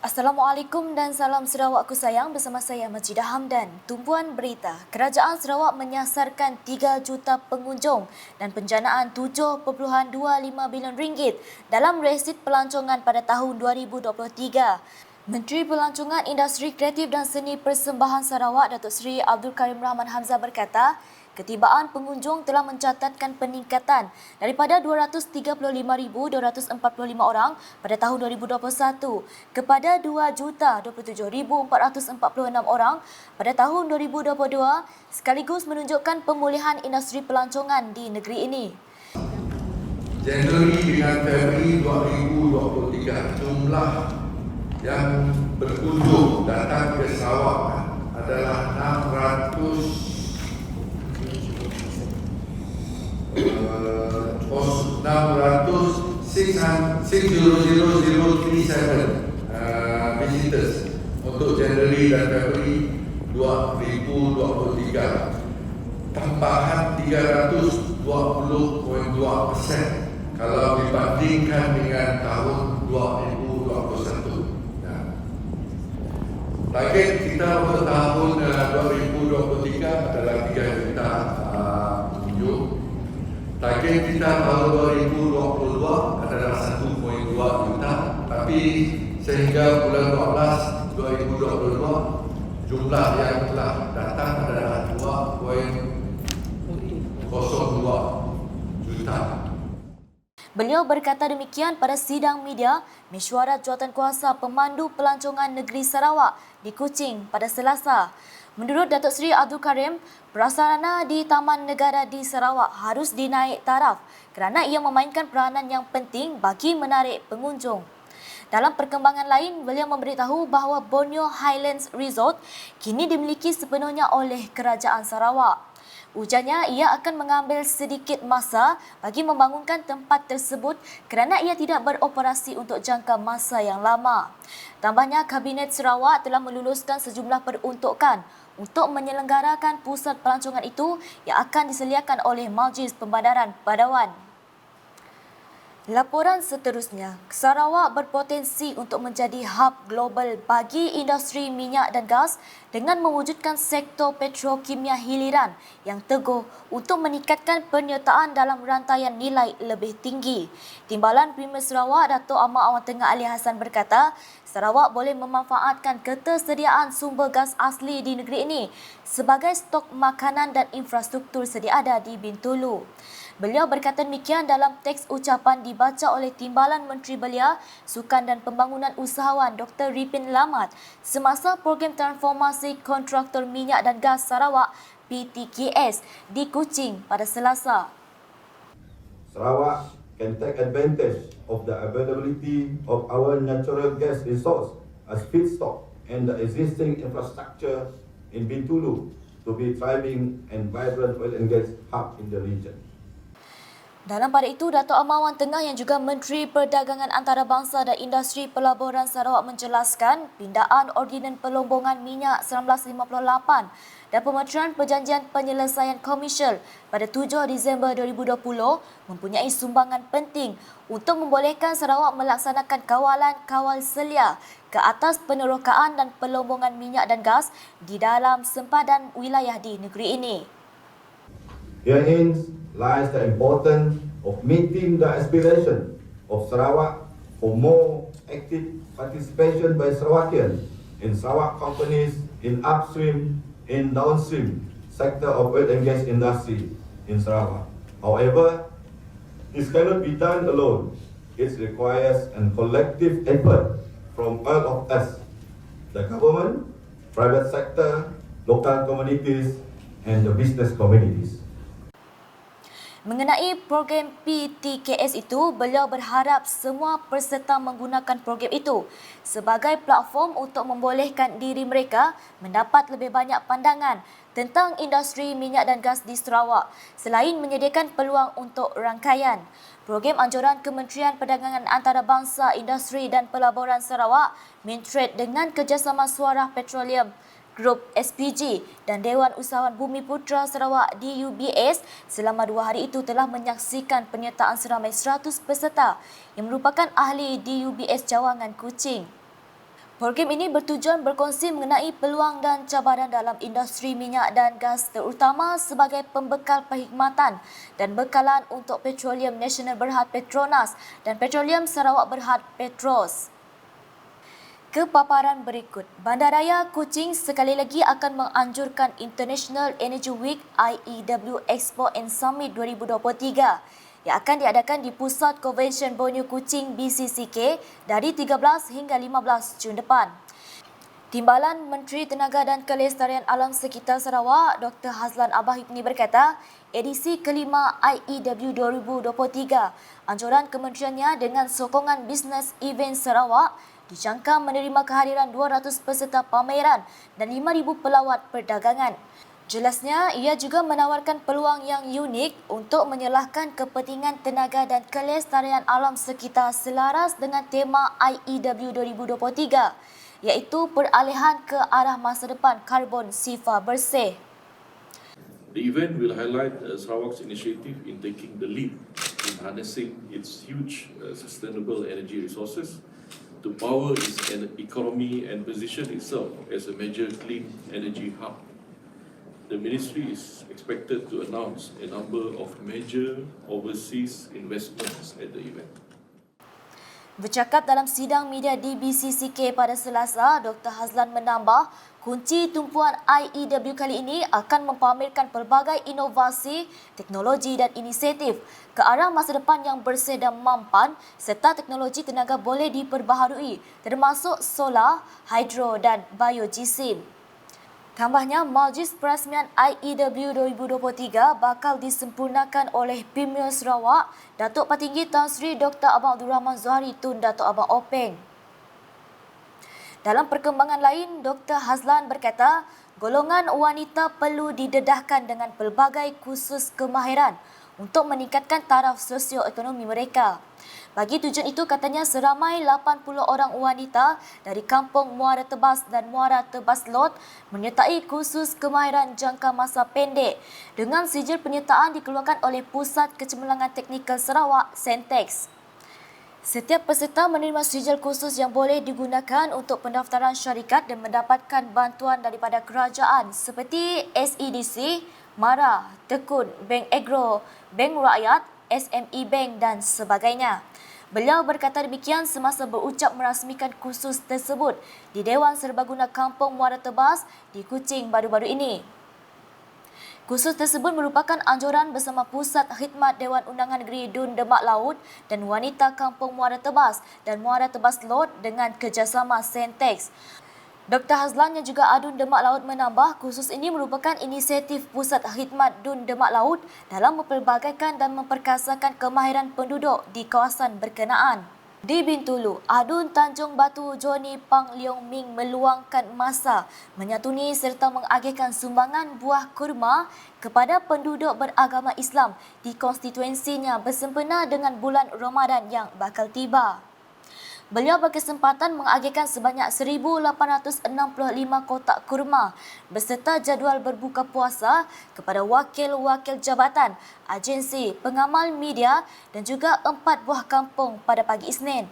Assalamualaikum dan salam Sarawakku sayang, bersama saya Majidah Hamdan. Tumpuan berita, Kerajaan Sarawak menyasarkan 3 juta pengunjung dan penjanaan 7.25 bilion ringgit dalam resit pelancongan pada tahun 2023. Menteri Pelancongan Industri Kreatif dan Seni Persembahan Sarawak Datuk Seri Abdul Karim Rahman Hamzah berkata, ketibaan pengunjung telah mencatatkan peningkatan daripada 235,245 orang pada tahun 2021 kepada 2,27,446 orang pada tahun 2022 sekaligus menunjukkan pemulihan industri pelancongan di negeri ini. Januari dengan Februari 2023 jumlah yang berkunjung datang ke Sarawak adalah 600,600,037 visitors untuk Januari dan Februari 2023, tambahan 320.2% kalau dibandingkan dengan tahun 2021. Target kita untuk tahun 2023 adalah 3 juta pengunjung. Target kita tahun 2022 adalah 1.2 juta. Tapi sehingga bulan 12 2022 jumlah yang telah datang adalah 2.02 juta. Beliau berkata demikian pada sidang media mesyuarat jawatankuasa pemandu pelancongan negeri Sarawak di Kuching pada Selasa. Menurut Datuk Seri Abdul Karim, prasarana di Taman Negara di Sarawak harus dinaik taraf kerana ia memainkan peranan yang penting bagi menarik pengunjung. Dalam perkembangan lain, beliau memberitahu bahawa Borneo Highlands Resort kini dimiliki sepenuhnya oleh Kerajaan Sarawak. Ujarnya ia akan mengambil sedikit masa bagi membangunkan tempat tersebut kerana ia tidak beroperasi untuk jangka masa yang lama. Tambahnya, Kabinet Sarawak telah meluluskan sejumlah peruntukan untuk menyelenggarakan pusat pelancongan itu yang akan disediakan oleh Majlis Pembandaran Padawan. Laporan seterusnya, Sarawak berpotensi untuk menjadi hub global bagi industri minyak dan gas dengan mewujudkan sektor petrokimia hiliran yang teguh untuk meningkatkan penyertaan dalam rantaian nilai lebih tinggi. Timbalan Premier Sarawak Datuk Ahmad Awan Tengah Ali Hassan berkata, Sarawak boleh memanfaatkan ketersediaan sumber gas asli di negeri ini sebagai stok makanan dan infrastruktur sedia ada di Bintulu. Beliau berkata demikian dalam teks ucapan dibaca oleh Timbalan Menteri Belia, Sukan dan Pembangunan Usahawan Dr. Ripin Lamat semasa program transformasi kontraktor minyak dan gas Sarawak PTKS di Kuching pada Selasa. Sarawak can take advantage of the availability of our natural gas resource as feedstock and the existing infrastructure in Bintulu to be thriving and vibrant oil and gas hub in the region. Dalam pada itu, Datuk Ahmad Wan Tengah yang juga Menteri Perdagangan Antarabangsa dan Industri Pelaburan Sarawak menjelaskan pindaan Ordinan Pelombongan Minyak 1958 dan pemeteran Perjanjian Penyelesaian Komersial pada 7 Disember 2020 mempunyai sumbangan penting untuk membolehkan Sarawak melaksanakan kawalan kawal selia ke atas penerokaan dan pelombongan minyak dan gas di dalam sempadan wilayah di negeri ini. Herein lies the importance of meeting the aspiration of Sarawak for more active participation by Sarawakians in Sarawak companies in upstream and downstream sector of oil and gas industry in Sarawak. However, this cannot be done alone. It requires a collective effort from all of us, the government, private sector, local communities, and the business communities. Mengenai program PTKS itu, beliau berharap semua peserta menggunakan program itu sebagai platform untuk membolehkan diri mereka mendapat lebih banyak pandangan tentang industri minyak dan gas di Sarawak selain menyediakan peluang untuk rangkaian. Program anjuran Kementerian Perdagangan Antarabangsa, Industri dan Pelaburan Sarawak, Mintrade dengan kerjasama Suara Petroleum Grup SPG dan Dewan Usahawan Bumi Putra Sarawak DUBS selama 2 hari itu telah menyaksikan penyertaan seramai 100 peserta yang merupakan ahli DUBS Cawangan Kuching. Program ini bertujuan berkongsi mengenai peluang dan cabaran dalam industri minyak dan gas, terutama sebagai pembekal perkhidmatan dan bekalan untuk Petroleum Nasional Berhad Petronas dan Petroleum Sarawak Berhad Petros. Ke paparan berikut, Bandaraya Kuching sekali lagi akan menganjurkan International Energy Week IEW Expo and Summit 2023 yang akan diadakan di Pusat Convention Borneo Kuching BCCK dari 13 hingga 15 Jun depan. Timbalan Menteri Tenaga dan Kelestarian Alam Sekitar Sarawak, Dr. Hazlan Abahibni berkata, edisi kelima IEW 2023, anjuran kementeriannya dengan sokongan Business Event Sarawak dijangka menerima kehadiran 200 peserta pameran dan 5,000 pelawat perdagangan. Jelasnya, ia juga menawarkan peluang yang unik untuk menyelahkan kepentingan tenaga dan kelestarian alam sekitar selaras dengan tema IEW 2023, iaitu peralihan ke arah masa depan karbon sifar bersih. The event will highlight Sarawak's initiative in taking the lead in harnessing its huge sustainable energy resources to power its economy and position itself as a major clean energy hub. The ministry is expected to announce a number of major overseas investments at the event. Bercakap dalam sidang media di BCCK pada Selasa, Dr. Hazlan menambah, kunci tumpuan IEW kali ini akan mempamerkan pelbagai inovasi, teknologi dan inisiatif ke arah masa depan yang bersih dan mampan serta teknologi tenaga boleh diperbaharui termasuk solar, hidro dan biogesim. Tambahnya, majlis perasmian IEW 2023 bakal disempurnakan oleh Premier Sarawak, Datuk Patinggi Tan Sri Dr. Abang Abdul Rahman Zuhari Tun Datuk Abang Openg. Dalam perkembangan lain, Dr. Hazlan berkata, golongan wanita perlu didedahkan dengan pelbagai kursus kemahiran untuk meningkatkan taraf sosioekonomi mereka. Bagi tujuan itu, katanya seramai 80 orang wanita dari kampung Muara Tebas dan Muara Tebas Lot menyertai kursus kemahiran jangka masa pendek dengan sijil penyertaan dikeluarkan oleh Pusat Kecemerlangan Teknikal Sarawak, Sentex. Setiap peserta menerima sijil khusus yang boleh digunakan untuk pendaftaran syarikat dan mendapatkan bantuan daripada kerajaan seperti SEDC, MARA, Tekun, Bank Agro, Bank Rakyat, SME Bank dan sebagainya. Beliau berkata demikian semasa berucap merasmikan kursus tersebut di Dewan Serbaguna Kampung Muara Tebas di Kuching baru-baru ini. Kursus tersebut merupakan anjuran bersama Pusat Khidmat Dewan Undangan Negeri Dun Demak Laut dan Wanita Kampung Muara Tebas dan Muara Tebas Lot dengan kerjasama Sentex. Dr. Hazlan yang juga Adun Demak Laut menambah, kursus ini merupakan inisiatif Pusat Khidmat Dun Demak Laut dalam memperbagaikan dan memperkasakan kemahiran penduduk di kawasan berkenaan. Di Bintulu, Adun Tanjung Batu Joni Pang Leong Ming meluangkan masa menyatuni serta mengagihkan sumbangan buah kurma kepada penduduk beragama Islam di konstituensinya bersempena dengan bulan Ramadan yang bakal tiba. Beliau berkesempatan mengagihkan sebanyak 1,865 kotak kurma beserta jadual berbuka puasa kepada wakil-wakil jabatan, agensi, pengamal media dan juga 4 buah kampung pada pagi Isnin.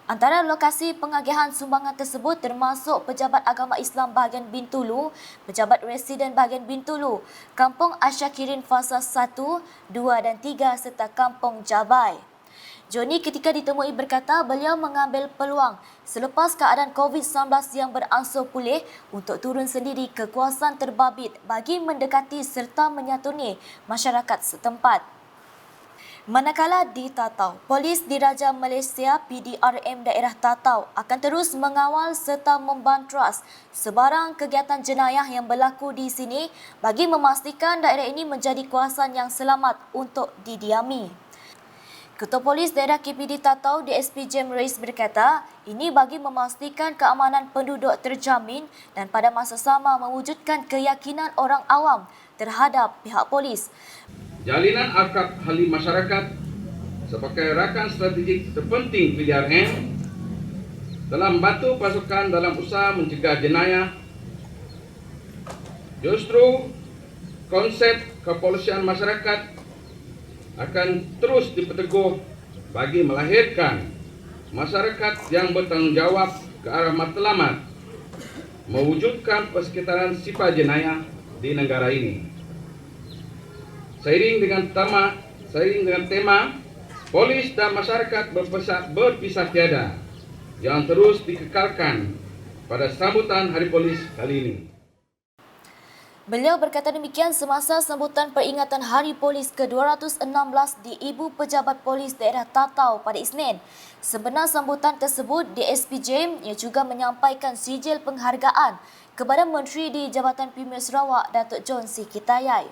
Antara lokasi pengagihan sumbangan tersebut termasuk Pejabat Agama Islam bahagian Bintulu, Pejabat Residen bahagian Bintulu, Kampung Asyakirin Fasa 1, 2 dan 3 serta Kampung Jabai. Joni ketika ditemui berkata beliau mengambil peluang selepas keadaan COVID-19 yang beransur pulih untuk turun sendiri ke kawasan terbabit bagi mendekati serta menyatuni masyarakat setempat. Manakala di Tatau, Polis Diraja Malaysia PDRM Daerah Tatau akan terus mengawal serta membantras sebarang kegiatan jenayah yang berlaku di sini bagi memastikan daerah ini menjadi kawasan yang selamat untuk didiami. Ketua Polis Daerah KPD Tatau DSP Jem Rais berkata, ini bagi memastikan keamanan penduduk terjamin dan pada masa sama mewujudkan keyakinan orang awam terhadap pihak polis. Jalinan akrab ahli masyarakat sebagai rakan strategik terpenting PDRM dalam membantu pasukan dalam usaha mencegah jenayah. Justru konsep kepolisian masyarakat akan terus diperteguh bagi melahirkan masyarakat yang bertanggungjawab ke arah matlamat mewujudkan persekitaran sifat jenayah di negara ini. Seiring dengan tema polis dan masyarakat berpisah tiada yang terus dikekalkan pada sambutan Hari Polis kali ini. Beliau berkata demikian semasa sambutan peringatan Hari Polis ke-216 di Ibu Pejabat Polis Daerah Tatau pada Isnin. Sebenar sambutan tersebut, DSP Jem ia juga menyampaikan sijil penghargaan kepada Menteri di Jabatan Premier Sarawak, Datuk John C. Kitayai.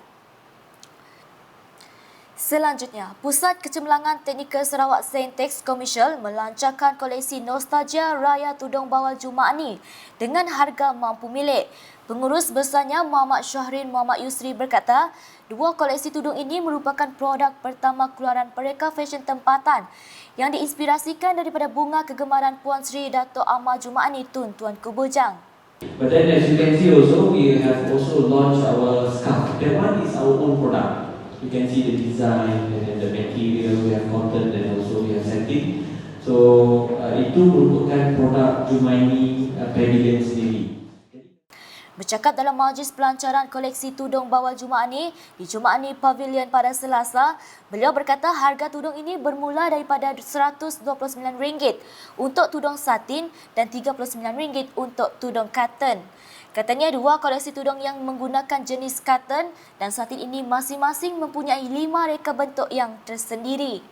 Selanjutnya, Pusat Kecemerlangan Teknikal Sarawak Saintex Commercial melancarkan koleksi Nostalgia Raya Tudung Bawal Jumaat ni dengan harga mampu milik. Pengurus besarnya Muhammad Syahrin Muhammad Yusri berkata, dua koleksi tudung ini merupakan produk pertama keluaran pereka fashion tempatan yang diinspirasikan daripada bunga kegemaran Puan Sri Dato' Amar Jumaat ni Tun Tuanku Bujang. But then as you can see also, we have also launched our scarf. That one is our own product. You can see the design and then the material, we have cotton and also we have satin. So itu merupakan produk Jumaini Pavilion sendiri. Bercakap dalam majlis pelancaran koleksi tudung bawal Jumaat ni di Jumaat ni Pavilion pada Selasa, beliau berkata harga tudung ini bermula daripada RM129 untuk tudung satin dan RM39 untuk tudung cotton. Katanya dua koleksi tudung yang menggunakan jenis cotton dan satin ini masing-masing mempunyai 5 reka bentuk yang tersendiri.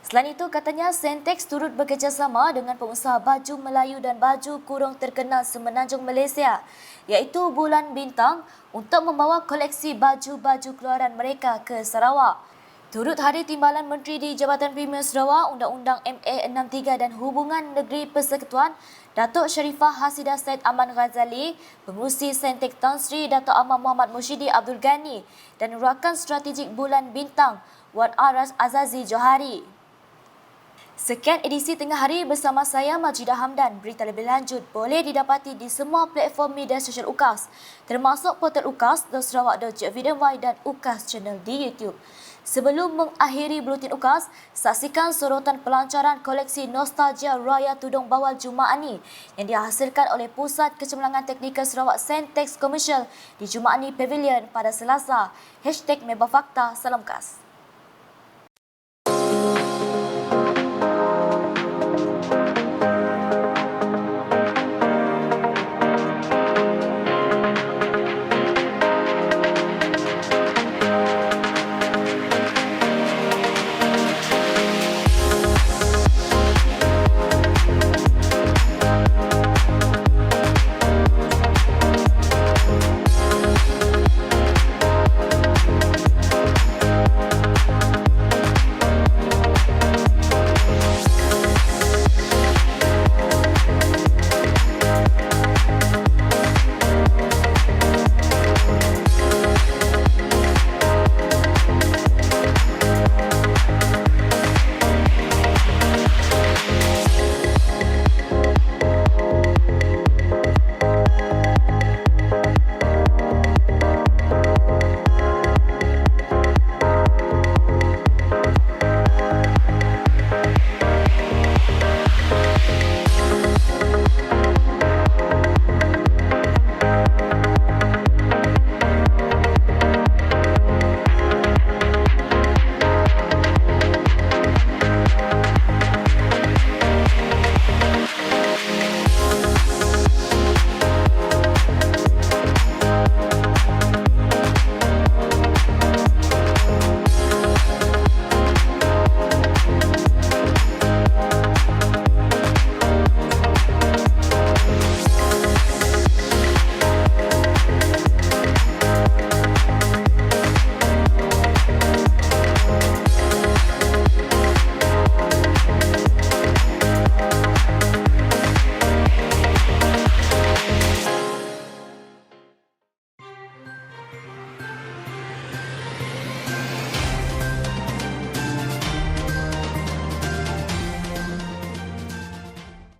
Selain itu, katanya Saintex turut bekerjasama dengan pengusaha baju Melayu dan baju kurung terkenal Semenanjung Malaysia, iaitu Bulan Bintang, untuk membawa koleksi baju-baju keluaran mereka ke Sarawak. Turut hadir Timbalan Menteri di Jabatan Premier Sarawak, Undang-Undang MA 63 dan Hubungan Negeri Persekutuan, Datuk Sharifah Hasidah Said Aman Ghazali, Pengerusi Saintex Tan Sri Dato' Amar Muhammad Mushidi Abdul Ghani dan Rakan Strategik Bulan Bintang Wan Aras Azazi Johari. Sekian edisi Tengah Hari bersama saya Majidah Hamdan. Berita lebih lanjut boleh didapati di semua platform media sosial UKAS, termasuk portal ukas.sarawak.gov.my dan UKAS Channel di YouTube. Sebelum mengakhiri buletin UKAS, saksikan sorotan pelancaran koleksi Nostalgia Raya Tudung Bawal Jumaat ni yang dihasilkan oleh Pusat Kecemerlangan Teknikal Sarawak Saintex Commercial di Jumaat ni Pavilion pada Selasa. #Mebafakta, salam UKAS.